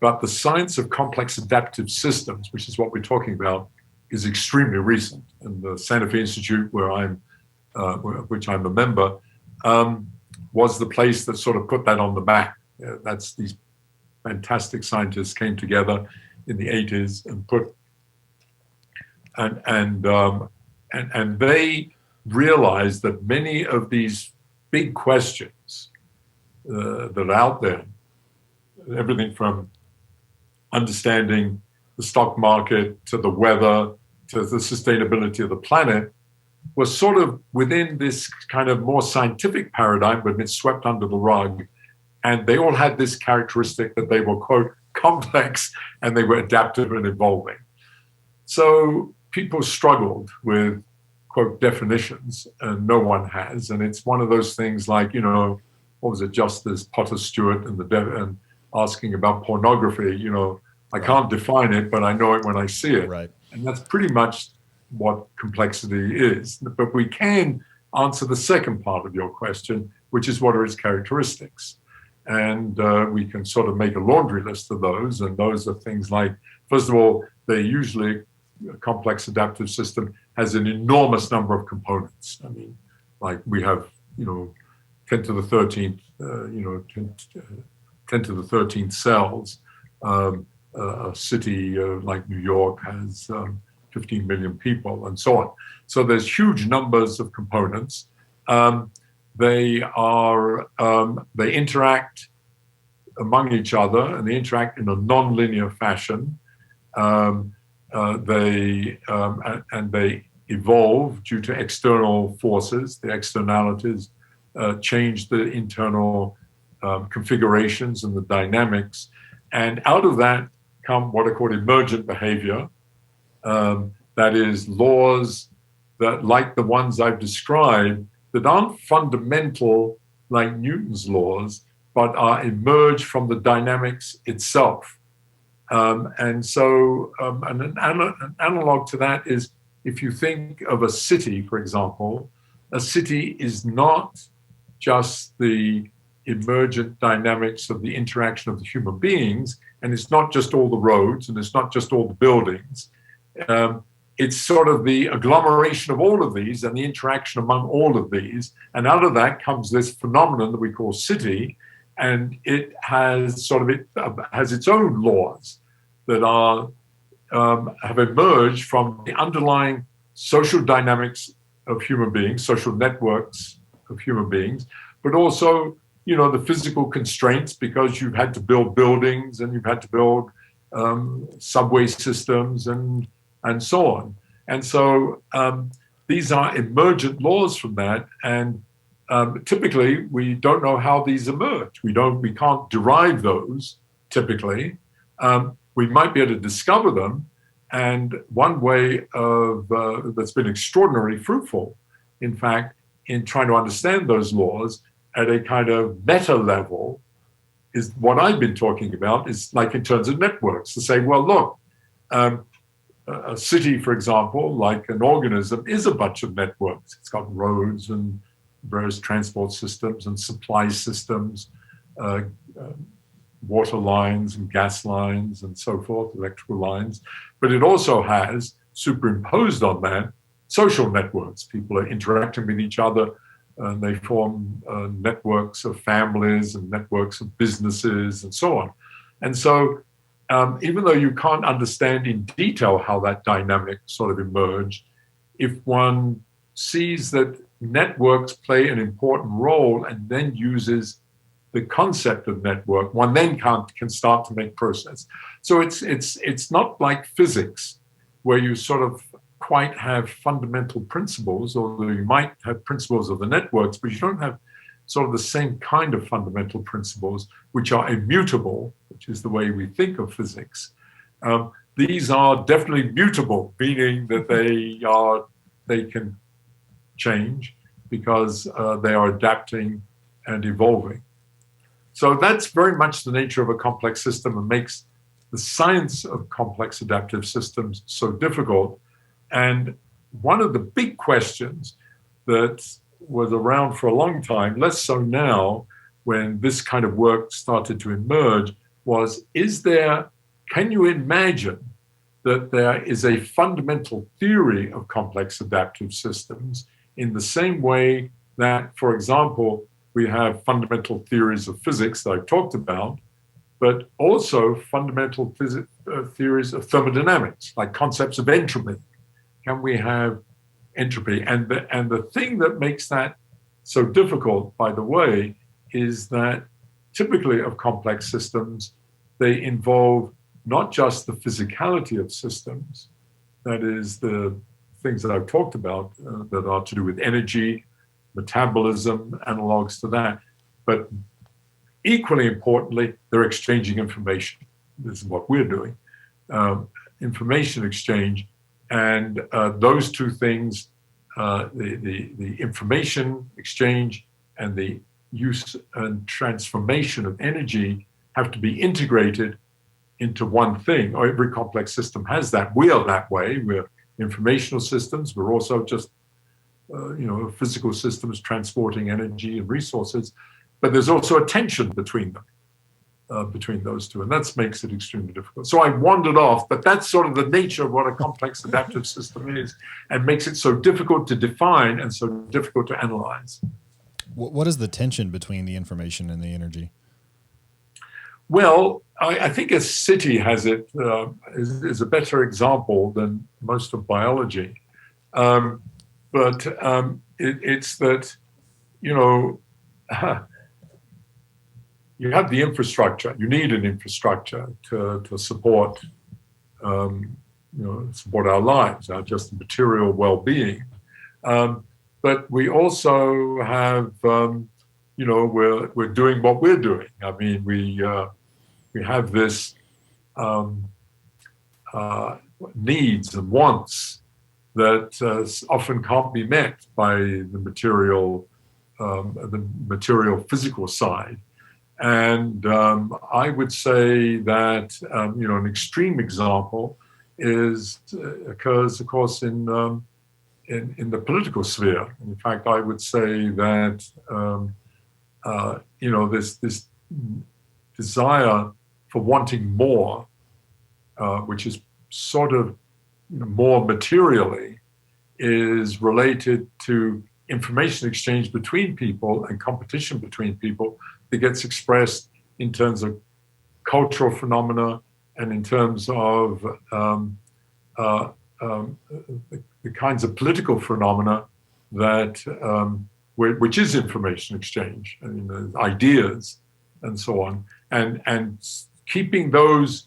but the science of complex adaptive systems, which is what we're talking about, is extremely recent. And the Santa Fe Institute, which I'm a member, was the place that sort of put that on the map. That's these fantastic scientists came together in the 80s and and they realized that many of these big questions that are out there, everything from understanding the stock market to the weather to the sustainability of the planet, was sort of within this kind of more scientific paradigm, but been swept under the rug. And they all had this characteristic that they were, quote, complex, and they were adaptive and evolving. So people struggled with, quote, definitions, and no one has. And it's one of those things like, what was it, Justice Potter Stewart and asking about pornography, I can't define it, but I know it when I see it. Right. And that's pretty much what complexity is. But we can answer the second part of your question, which is what are its characteristics? And we can sort of make a laundry list of those. And those are things like, first of all, a complex adaptive system has an enormous number of components. I mean, like we have, 10 to the 13th, 10 to the 13th cells. A city like New York has 15 million people and so on. So there's huge numbers of components. They interact among each other, and they interact in a non-linear fashion. They evolve due to external forces. The externalities change the internal configurations and the dynamics. And out of that come what are called emergent behavior. That is, laws that, like the ones I've described, that aren't fundamental like Newton's laws, but are emerged from the dynamics itself. And so an analog to that is, if you think of a city, for example, a city is not just the emergent dynamics of the interaction of the human beings. And it's not just all the roads and it's not just all the buildings. It's sort of the agglomeration of all of these and the interaction among all of these. And out of that comes this phenomenon that we call city. And it has has its own laws that are have emerged from the underlying social dynamics of human beings, social networks of human beings, but also, the physical constraints, because you've had to build buildings and you've had to build subway systems and so on. And so these are emergent laws from that. And typically, we don't know how these emerge. We can't derive those typically. We might be able to discover them. And one way of that's been extraordinarily fruitful, in fact, in trying to understand those laws at a kind of meta level, is what I've been talking about, is like in terms of networks, to say, well, look, a city, for example, like an organism, is a bunch of networks. It's got roads and various transport systems and supply systems, water lines and gas lines and so forth, electrical lines. But it also has, superimposed on that, social networks. People are interacting with each other, and they form networks of families and networks of businesses and so on. And so even though you can't understand in detail how that dynamic sort of emerged, if one sees that networks play an important role and then uses the concept of network, one then can start to make process. So it's not like physics, where you sort of quite have fundamental principles, although you might have principles of the networks, but you don't have sort of the same kind of fundamental principles, which are immutable, which is the way we think of physics. These are definitely mutable, meaning that they can change because they are adapting and evolving. So that's very much the nature of a complex system, and makes the science of complex adaptive systems so difficult. And one of the big questions that was around for a long time, less so now when this kind of work started to emerge, was, can you imagine that there is a fundamental theory of complex adaptive systems in the same way that, for example, we have fundamental theories of physics that I've talked about, but also fundamental theories of thermodynamics, like concepts of entropy. Can we have entropy? And the thing that makes that so difficult, by the way, is that typically of complex systems, they involve not just the physicality of systems, that is the things that I've talked about that are to do with energy, metabolism, analogs to that, but equally importantly, they're exchanging information. This is what we're doing, information exchange. And those two things, the information exchange and the use and transformation of energy, have to be integrated into one thing. Or every complex system has that. We are that way. We're informational systems. We're also just physical systems transporting energy and resources. But there's also a tension between them. Between those two, and that makes it extremely difficult. So I wandered off, but that's sort of the nature of what a complex adaptive system is, and makes it so difficult to define and so difficult to analyze. What is the tension between the information and the energy? Well, I think a city has it, is a better example than most of biology. But it's that, you have the infrastructure. You need an infrastructure to support, support our lives, our just material well-being. But we also have, we're doing what we're doing. I mean, we have this needs and wants that often can't be met by the material physical side. And I would say that an extreme example occurs, of course, in the political sphere. In fact, I would say that this desire for wanting more, which is sort of more materially, is related to information exchange between people and competition between people that gets expressed in terms of cultural phenomena and in terms of the kinds of political phenomena that which is information exchange, ideas and so on, and keeping those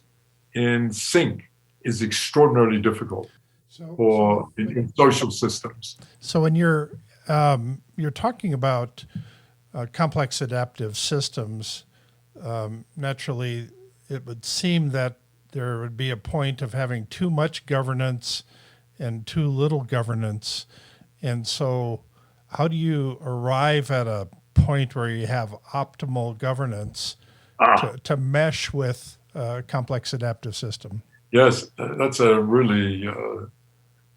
in sync is extraordinarily difficult in social systems. So when you're talking about complex adaptive systems, naturally it would seem that there would be a point of having too much governance and too little governance. And so how do you arrive at a point where you have optimal governance to mesh with a complex adaptive system? Yes, that's a really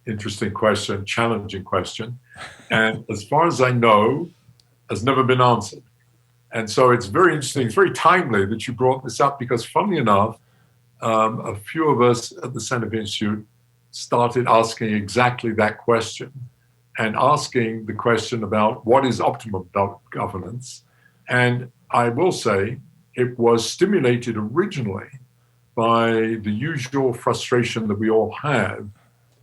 interesting question, challenging question. And as far as I know, has never been answered. And so it's very interesting, it's very timely that you brought this up, because funnily enough, a few of us at the Center Institute started asking exactly that question, and asking the question about what is optimum governance. And I will say it was stimulated originally by the usual frustration that we all have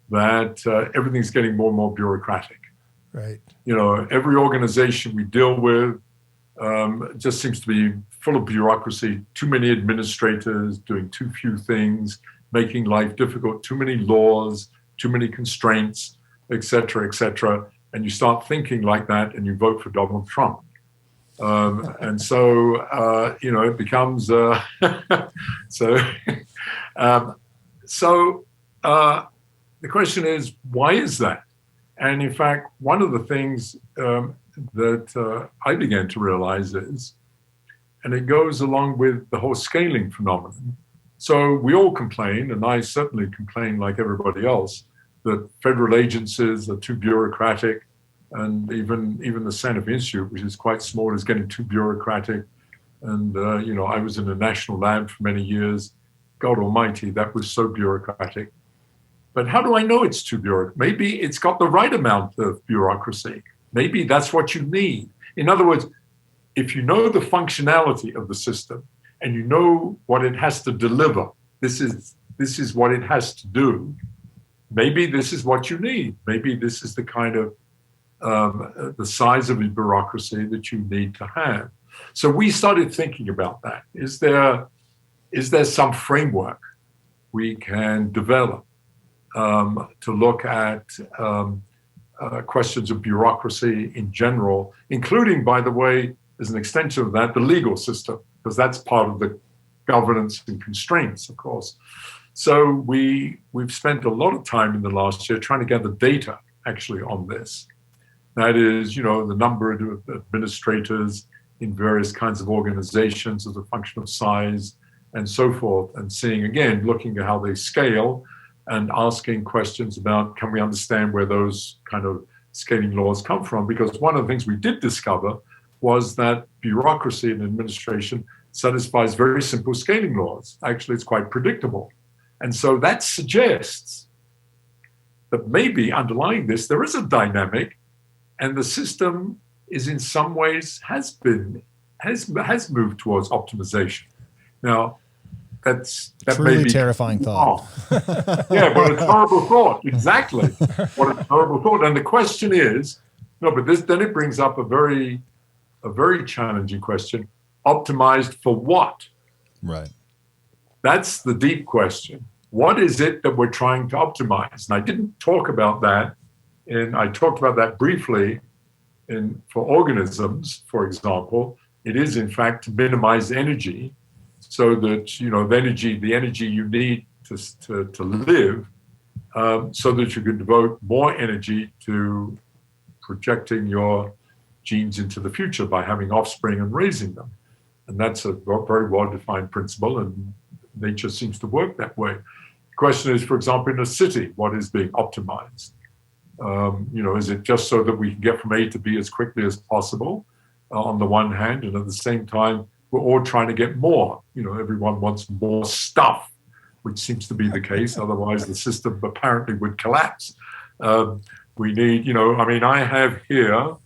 that everything's getting more and more bureaucratic. Right. Every organization we deal with just seems to be full of bureaucracy, too many administrators doing too few things, making life difficult, too many laws, too many constraints, et cetera, and you start thinking like that and you vote for Donald Trump. And so, it becomes, the question is, why is that? And in fact, one of the things that I began to realize is, and it goes along with the whole scaling phenomenon. So we all complain, and I certainly complain like everybody else, that federal agencies are too bureaucratic, and even the Santa Institute, which is quite small, is getting too bureaucratic. And I was in a national lab for many years. God Almighty, that was so bureaucratic. But how do I know it's too bureaucratic? Maybe it's got the right amount of bureaucracy. Maybe that's what you need. In other words, if you know the functionality of the system and you know what it has to deliver, this is what it has to do. Maybe this is what you need. Maybe this is the kind of the size of a bureaucracy that you need to have. So we started thinking about that. Is there some framework we can develop to look at questions of bureaucracy in general, including, by the way, as an extension of that, the legal system, because that's part of the governance and constraints, of course. So we've spent a lot of time in the last year trying to gather data actually on this. That is, the number of administrators in various kinds of organizations as a function of size and so forth, and looking at how they scale and asking questions about, can we understand where those kind of scaling laws come from? Because one of the things we did discover was that bureaucracy and administration satisfies very simple scaling laws. Actually, it's quite predictable. And so that suggests that maybe underlying this, there is a dynamic, and the system is in some ways has moved towards optimization. Now, that truly may be terrifying thought. Yeah, what a terrible thought. Exactly. What a terrible thought. And the question is, then it brings up a very challenging question. Optimized for what? Right. That's the deep question. What is it that we're trying to optimize? And I didn't talk about that, and I talked about that briefly for organisms, for example. It is, in fact, to minimize energy, so that the energy you need to live, so that you can devote more energy to projecting your genes into the future by having offspring and raising them. And that's a very well-defined principle, and nature seems to work that way. The question is, for example, in a city, what is being optimized? Is it just so that we can get from A to B as quickly as possible? on the one hand, and at the same time, we're all trying to get more. Everyone wants more stuff, which seems to be the case. Otherwise, the system apparently would collapse. We need, I have here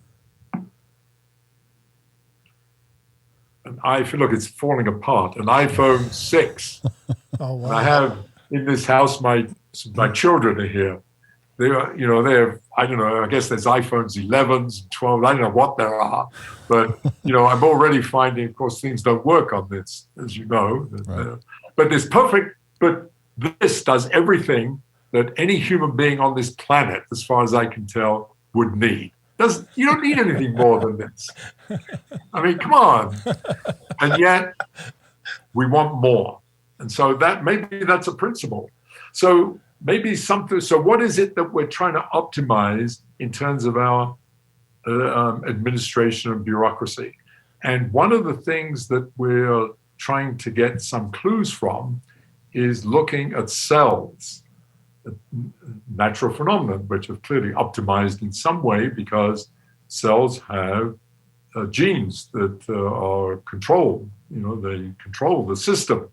look, it's falling apart, an iPhone 6. Oh, wow. And I have in this house, my children are here. They have, I don't know, I guess there's iPhones 11s, 12s, I don't know what there are. But, I'm already finding, of course, things don't work on this, as you know. Right. But this does everything that any human being on this planet, as far as I can tell, would need. You don't need anything more than this. I mean, come on. And yet, we want more. And so maybe that's a principle. So what is it that we're trying to optimize in terms of our administration and bureaucracy? And one of the things that we're trying to get some clues from is looking at cells, natural phenomenon, which are clearly optimized in some way because cells have genes that are controlled. They control the system.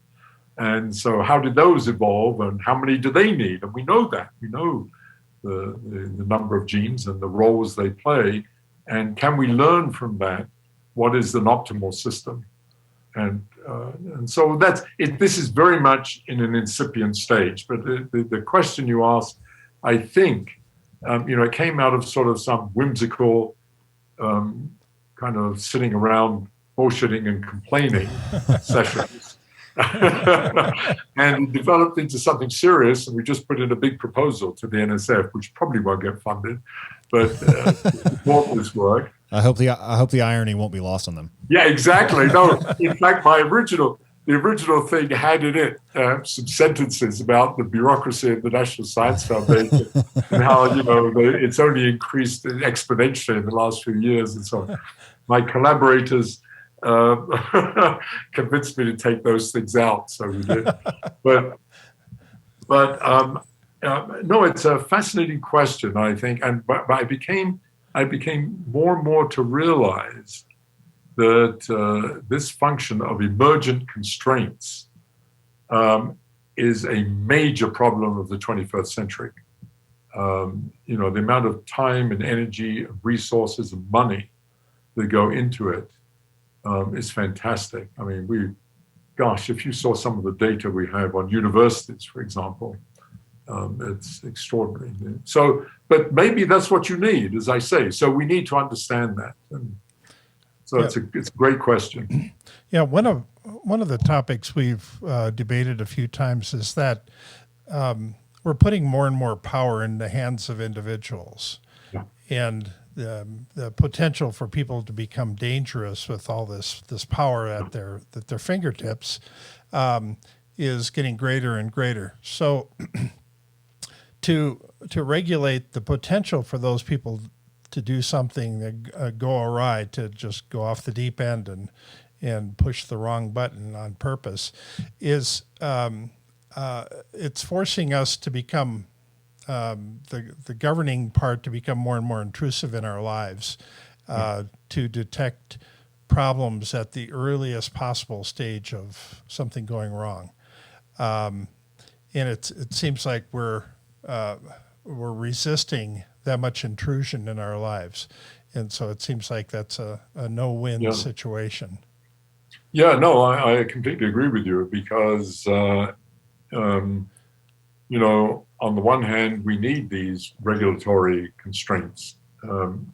And so how did those evolve and how many do they need? And we know that. We know the number of genes and the roles they play. And can we learn from that what is an optimal system? And so that's it. This is very much in an incipient stage. But the question you asked, I think, it came out of sort of some whimsical kind of sitting around bullshitting and complaining sessions. And it developed into something serious, and we just put in a big proposal to the NSF, which probably won't get funded, but support this work. I hope the irony won't be lost on them. Yeah, exactly. No, in fact, the original thing had in it some sentences about the bureaucracy of the National Science Foundation and how it's only increased exponentially in the last few years and so on. My collaborators convinced me to take those things out, so we did. But no, it's a fascinating question, I think, and but I became more and more to realize that this function of emergent constraints is a major problem of the 21st century. The amount of time and energy, and resources and money that go into it is fantastic. I mean, if you saw some of the data we have on universities, for example, it's extraordinary. So, but maybe that's what you need, as I say. So we need to understand that. And so it's a great question. Yeah, one of the topics we've debated a few times is that we're putting more and more power in the hands of individuals, and the potential for people to become dangerous with all this power at their fingertips is getting greater and greater. So to regulate the potential for those people to do something that go awry, to just go off the deep end and push the wrong button on purpose, is it's forcing us to become the governing part to become more and more intrusive in our lives, to detect problems at the earliest possible stage of something going wrong. And it seems like we're resisting that much intrusion in our lives. And so it seems like that's a no-win situation. Yeah, no, I completely agree with you because, on the one hand, we need these regulatory constraints.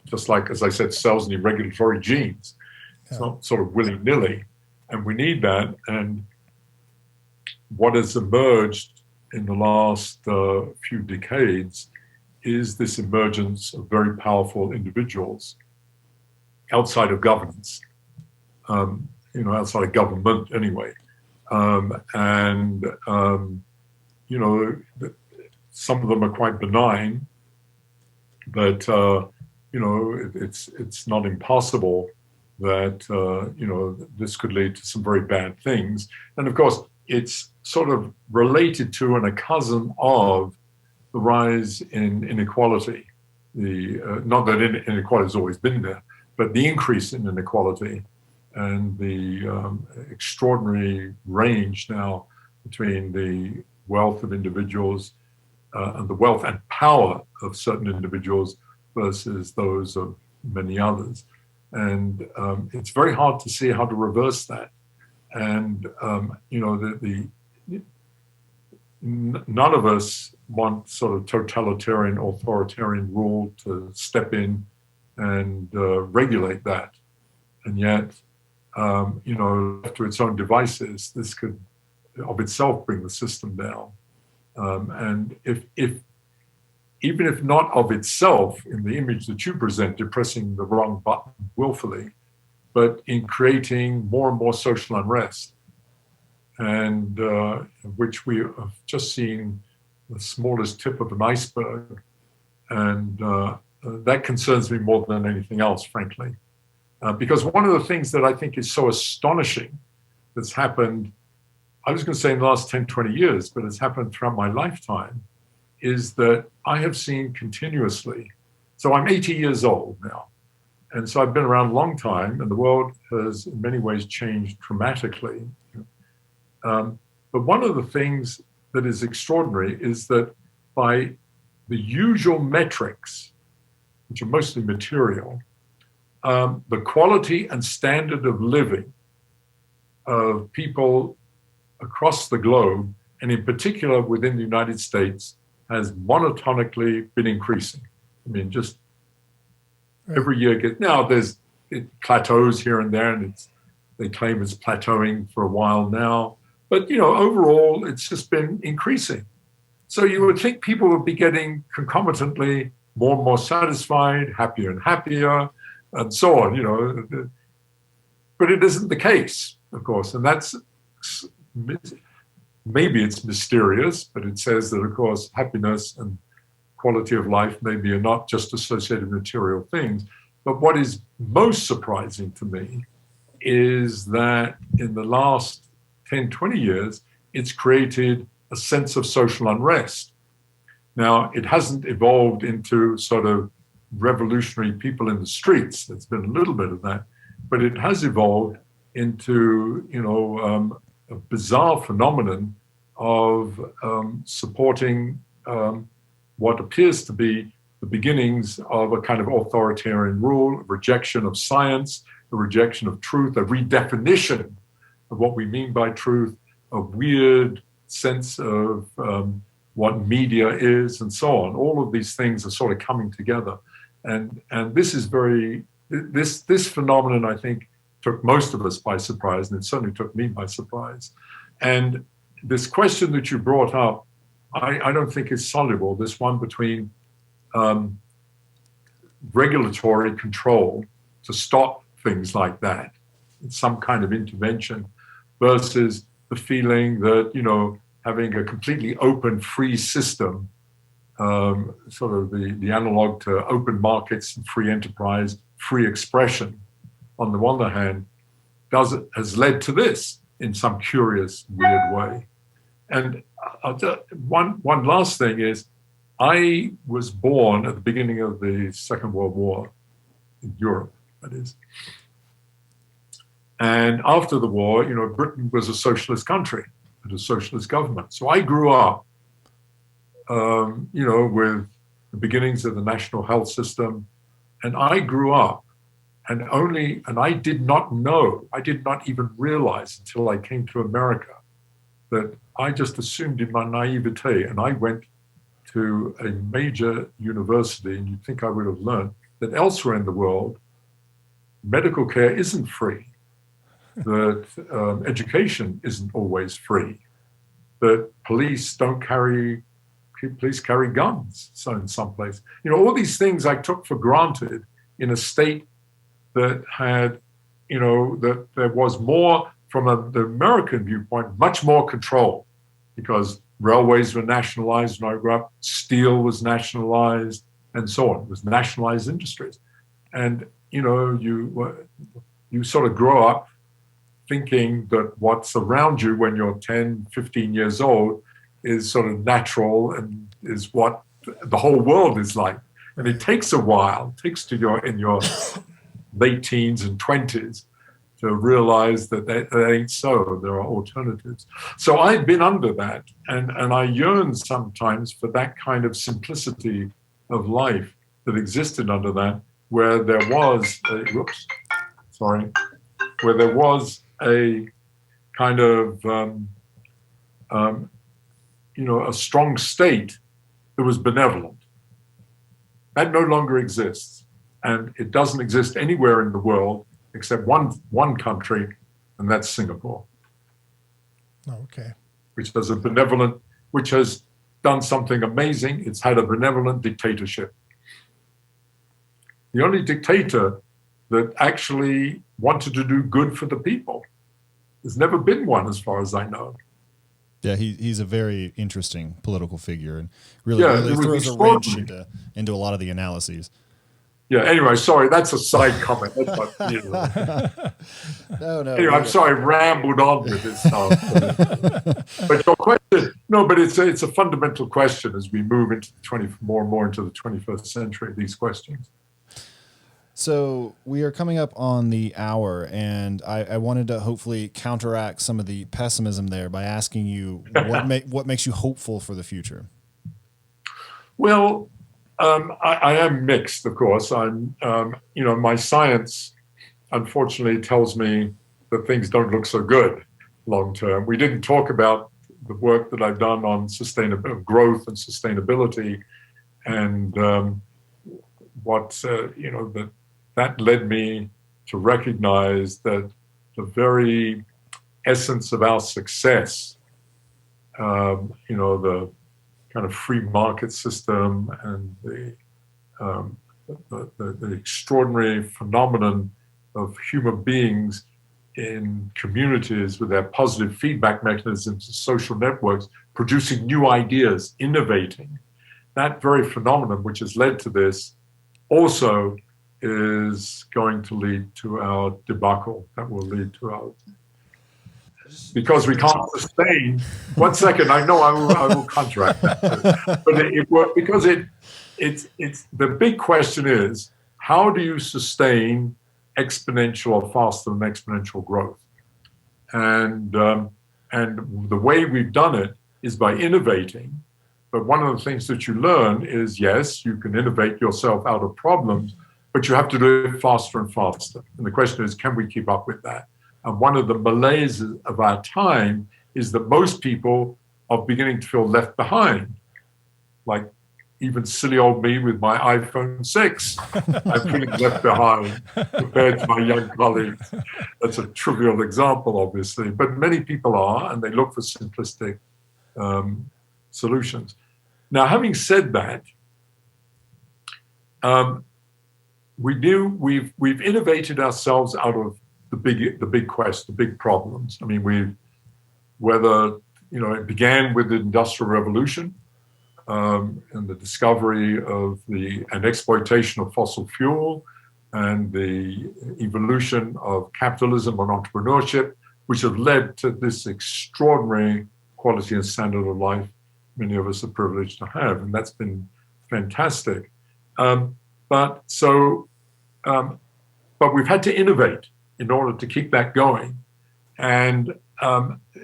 Just like, as I said, cells need regulatory genes. It's not sort of willy-nilly. And we need that. And what has emerged in the last few decades is this emergence of very powerful individuals outside of governance, outside of government anyway. Some of them are quite benign, but it's not impossible that this could lead to some very bad things. And of course, it's sort of related to and a cousin of the rise in inequality. Not that inequality has always been there, but the increase in inequality and the extraordinary range now between the wealth of individuals and the wealth and power of certain individuals versus those of many others. And it's very hard to see how to reverse that. And, none of us want sort of totalitarian, authoritarian rule to step in and regulate that. And yet, left to its own devices, this could of itself bring the system down. And if even if not of itself, in the image that you presented, pressing the wrong button willfully, but in creating more and more social unrest, and which we have just seen the smallest tip of an iceberg. And that concerns me more than anything else, frankly. Because one of the things that I think is so astonishing that's happened, I was going to say in the last 10, 20 years, but it's happened throughout my lifetime, is that I have seen continuously. So I'm 80 years old now. And so I've been around a long time, and the world has in many ways changed dramatically. But one of the things that is extraordinary is that by the usual metrics, which are mostly material, the quality and standard of living of people across the globe, and in particular within the United States, has monotonically been increasing. I mean, just every year it plateaus here and there, and they claim it's plateauing for a while now. But overall, it's just been increasing. So you would think people would be getting concomitantly more and more satisfied, happier and happier, and so on. But it isn't the case, of course, and that's maybe it's mysterious, but it says that, of course, happiness and quality of life maybe are not just associated with material things. But what is most surprising to me is that in the last 10, 20 years, it's created a sense of social unrest. Now, it hasn't evolved into sort of revolutionary people in the streets. There's been a little bit of that, but it has evolved into, a bizarre phenomenon of supporting what appears to be the beginnings of a kind of authoritarian rule, a rejection of science, a rejection of truth, a redefinition of what we mean by truth, a weird sense of what media is, and so on. All of these things are sort of coming together. And this is this phenomenon, I think, took most of us by surprise, and it certainly took me by surprise. And this question that you brought up, I don't think is soluble, this one between regulatory control to stop things like that, some kind of intervention, versus the feeling that, having a completely open, free system, sort of the analog to open markets and free enterprise, free expression, on the one hand, has led to this in some curious, weird way. And one last thing is, I was born at the beginning of the Second World War in Europe, that is. And after the war, Britain was a socialist country and a socialist government. So I grew up, with the beginnings of the national health system. And I grew up and I did not know, I did not even realize until I came to America that I just assumed in my naivete, and I went to a major university, and you'd think I would have learned that elsewhere in the world, medical care isn't free, that education isn't always free, that police carry guns, so in some place. All these things I took for granted in a state that had, that there was more, from the American viewpoint, much more control, because railways were nationalized when I grew up, steel was nationalized, and so on. It was nationalized industries. And, you sort of grow up thinking that what's around you when you're 10, 15 years old is sort of natural and is what the whole world is like. And it takes a while, it takes in your late teens and 20s to realize that that ain't so. There are alternatives. So I've been under that, and I yearn sometimes for that kind of simplicity of life that existed under that, where there was a kind of a strong state that was benevolent. That no longer exists, and it doesn't exist anywhere in the world except one country, and that's Singapore. Okay. Which has done something amazing. It's had a benevolent dictatorship. The only dictator that actually wanted to do good for the people. There's never been one, as far as I know. Yeah, he's a very interesting political figure, and really throws a wrench into a lot of the analyses. Yeah. Anyway, sorry, that's a side comment. That's not, No. Anyway, I'm sorry, I rambled on with this stuff. But your question, but it's a fundamental question as we move into more and more into the 21st century. These questions. So we are coming up on the hour, and I wanted to hopefully counteract some of the pessimism there by asking you what makes you hopeful for the future. Well, I am mixed, of course. I'm, my science, unfortunately, tells me that things don't look so good long term. We didn't talk about the work that I've done on growth and sustainability, and that led me to recognize that the very essence of our success, the kind of free market system and the extraordinary phenomenon of human beings in communities with their positive feedback mechanisms and social networks, producing new ideas, innovating. That very phenomenon, which has led to this, also is going to lead to our debacle. That will lead to our... Because we can't sustain... One second, I know I will contract that. But it's the big question is, how do you sustain exponential or faster than exponential growth? And the way we've done it is by innovating. But one of the things that you learn is, yes, you can innovate yourself out of problems, but you have to do it faster and faster. And the question is, can we keep up with that? And one of the malaises of our time is that most people are beginning to feel left behind. Like even silly old me with my iPhone 6, I'm feeling left behind compared to my young colleagues. That's a trivial example, obviously, but many people are, and they look for simplistic solutions. Now, having said that, we've innovated ourselves out of the big quest, the big problems. I mean, it began with the Industrial Revolution and the discovery of and exploitation of fossil fuel and the evolution of capitalism and entrepreneurship, which have led to this extraordinary quality and standard of life many of us are privileged to have, and that's been fantastic. But we've had to innovate in order to keep that going, and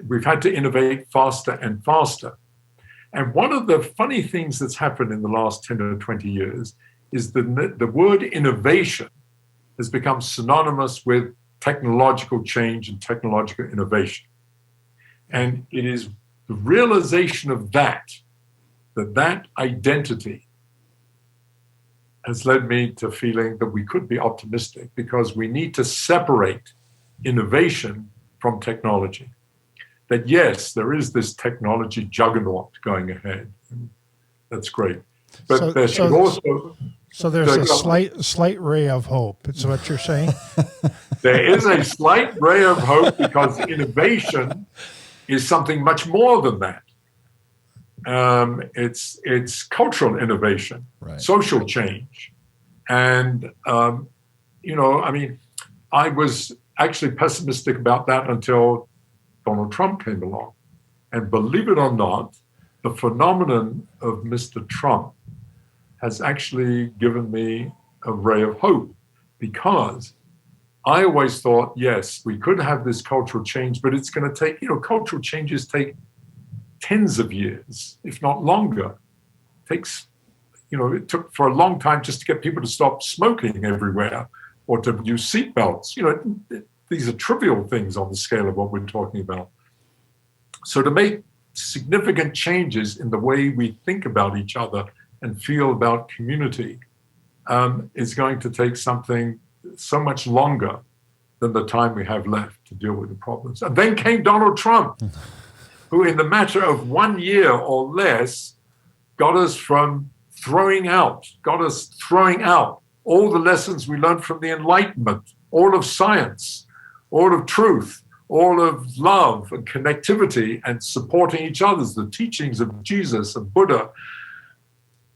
we've had to innovate faster and faster. And one of the funny things that's happened in the last 10 or 20 years is the word innovation has become synonymous with technological change and technological innovation. And it is the realization of that identity has led me to feeling that we could be optimistic, because we need to separate innovation from technology. That yes, there is this technology juggernaut going ahead. And that's great. But there should also... So there's a slight ray of hope. Is what you're saying? There is a slight ray of hope, because innovation is something much more than that. It's cultural innovation, right. Social change. And, I was actually pessimistic about that until Donald Trump came along. And believe it or not, the phenomenon of Mr. Trump has actually given me a ray of hope, because I always thought, yes, we could have this cultural change, but it's going to take, cultural changes take tens of years, if not longer. It took for a long time just to get people to stop smoking everywhere or to use seatbelts. These are trivial things on the scale of what we're talking about. So to make significant changes in the way we think about each other and feel about community is going to take something so much longer than the time we have left to deal with the problems. And then came Donald Trump, who in the matter of 1 year or less got us throwing out all the lessons we learned from the Enlightenment, all of science, all of truth, all of love and connectivity and supporting each other, the teachings of Jesus and Buddha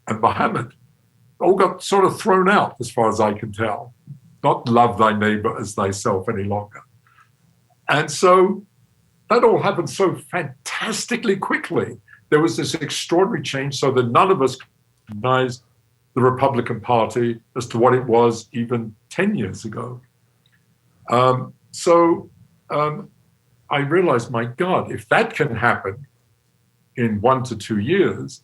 and Muhammad, all got sort of thrown out as far as I can tell. Not love thy neighbor as thyself any longer. And so that all happened so fantastically quickly. There was this extraordinary change so that none of us recognized the Republican Party as to what it was even 10 years ago. I realized, my God, if that can happen in 1 to 2 years,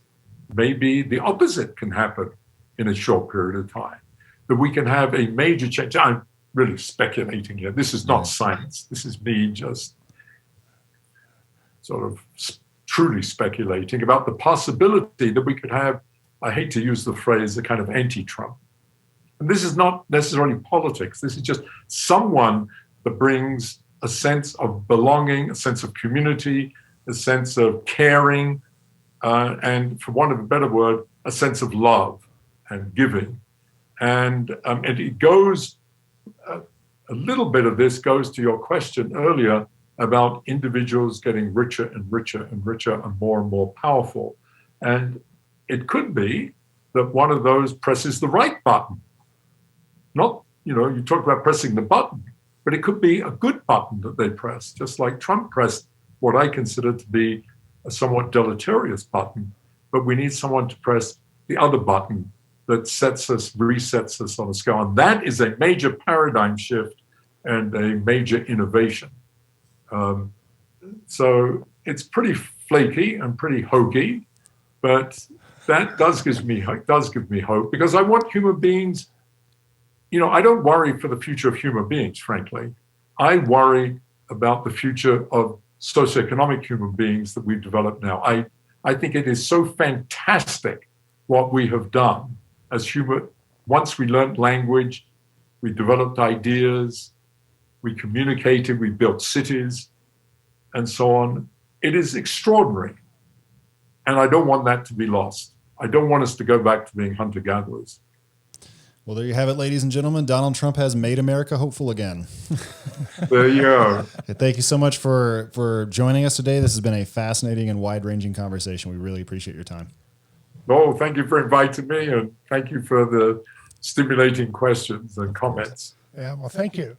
maybe the opposite can happen in a short period of time, that we can have a major change. I'm really speculating here. This is not science. This is me just sort of truly speculating about the possibility that we could have, I hate to use the phrase, a kind of anti-Trump. And this is not necessarily politics. This is just someone that brings a sense of belonging, a sense of community, a sense of caring, and for want of a better word, a sense of love and giving. And it goes, a little bit of this goes to your question earlier about individuals getting richer and richer and richer and more powerful. And it could be that one of those presses the right button. Not, you talk about pressing the button, but it could be a good button that they press, just like Trump pressed what I consider to be a somewhat deleterious button. But we need someone to press the other button that resets us on a scale. And that is a major paradigm shift and a major innovation. So it's pretty flaky and pretty hokey, but that does give me hope, because I want human beings. I don't worry for the future of human beings, frankly. I worry about the future of socioeconomic human beings that we've developed now. I think it is so fantastic what we have done as human. Once we learned language, we developed ideas, we communicated, we built cities, and so on. It is extraordinary. And I don't want that to be lost. I don't want us to go back to being hunter-gatherers. Well, there you have it, ladies and gentlemen. Donald Trump has made America hopeful again. There you go. Thank you so much for joining us today. This has been a fascinating and wide-ranging conversation. We really appreciate your time. Oh, thank you for inviting me, and thank you for the stimulating questions and comments. Yeah, well, thank you.